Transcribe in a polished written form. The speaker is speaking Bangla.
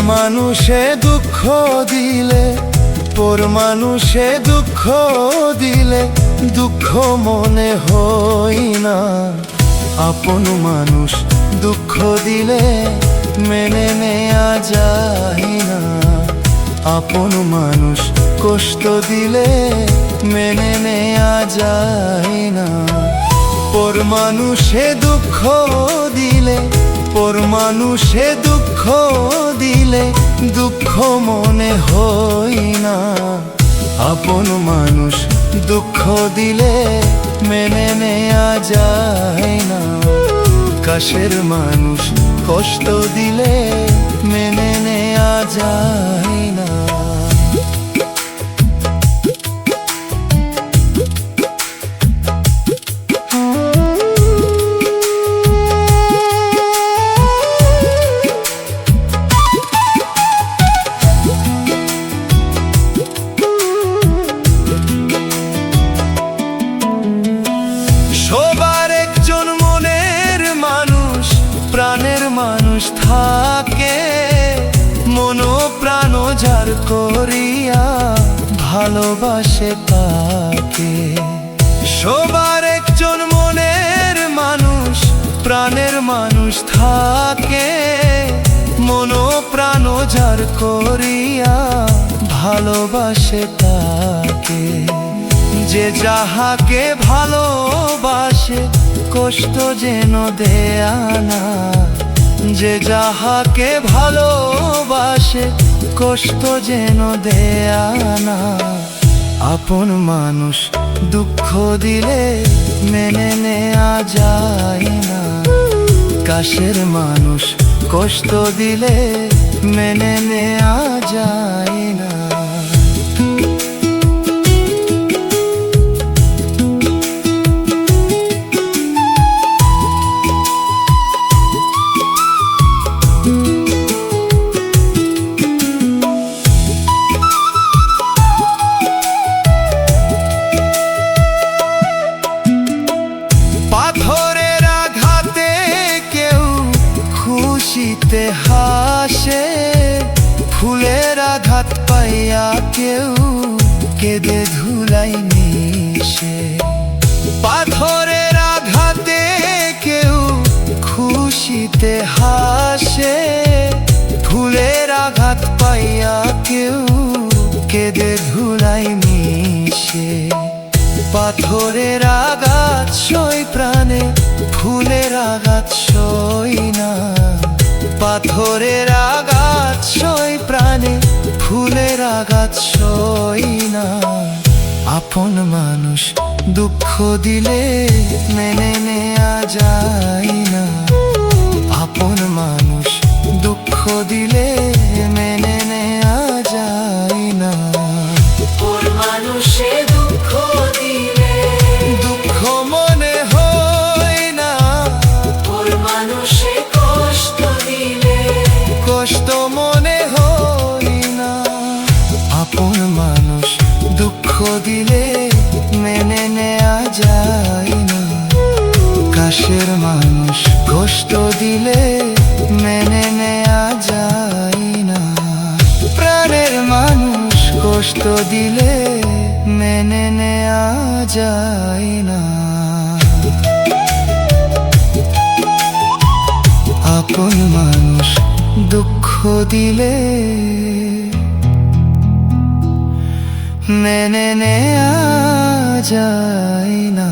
মানুষে দুঃখ দিলে, পর মানুষে দুঃখ দিলে দুঃখ মনে হয় না। আপন মানুষ দুঃখ দিলে মেনে নেয়া যায় না। আপন মানুষ কষ্ট দিলে মেনে নেয়া যায় না। পর মানুষে দুঃখ দিলে, পর মানুষে দুঃখ দিলে দুঃখ মনে হয় না। আপন মানুষ দুঃখ দিলে মেনে নেয়া যায় না। কাছের মানুষ কষ্ট দিলে মেনে নেয়া যায় না। সবার একজন মনের মানুষ, প্রাণের মানুষ থাকে, মন প্রাণ যার করিয়া ভালোবাসে তাকে। সবার একজন মনের মানুষ, প্রাণের মানুষ থাকে, মন প্রাণ যার করিয়া ভালোবাসে তাকে। যে যাহাকে ভালোবাসে কষ্ট যেন দেয়া না। যে যাহাকে ভালোবাসে কষ্ট যেন দেয়া না। আপন মানুষ দুঃখ দিলে মেনে নেয়া যায় না। কাছের মানুষ কষ্ট দিলে মেনে নেয়া যায় না। পাথরের আঘাতে কেউ খুশিতে হাসে, ফুলের আঘাত পাইয়া কেউ কেঁদে ধুলাই মিশে। পাথরের আঘাতে কেউ খুশিতে হাসে, ফুলের আঘাত পাইয়া কেউ কেঁদে ধুলাই মিশে। পাথরের আঘাত সই প্রাণে, ফুলের আঘাত সই না। পাথরের আঘাত সই প্রাণে, ফুলের আঘাত সই না। আপন মানুষ দুঃখ দিলে মেনে নেয়া যায় না। আপন মানুষ দুঃখ দিলে মেনে নেয়া যায় না। পর মানুষে দুঃখ দিলে দুঃখ মনে হয় না। পর মানুষে কষ্ট দিলে কষ্ট মনে হয় না। আপন মানুষ দুঃখ দিলে মেনে নেয়া যায় না। কাছের মানুষ কষ্ট দিলে মেনে নেয়া যায় না। প্রাণের মানুষ কষ্ট দিলে মেনে নেয়া যায় না। আপন মানুষ দুঃখ দিলে মেনে নেয়া যায় না।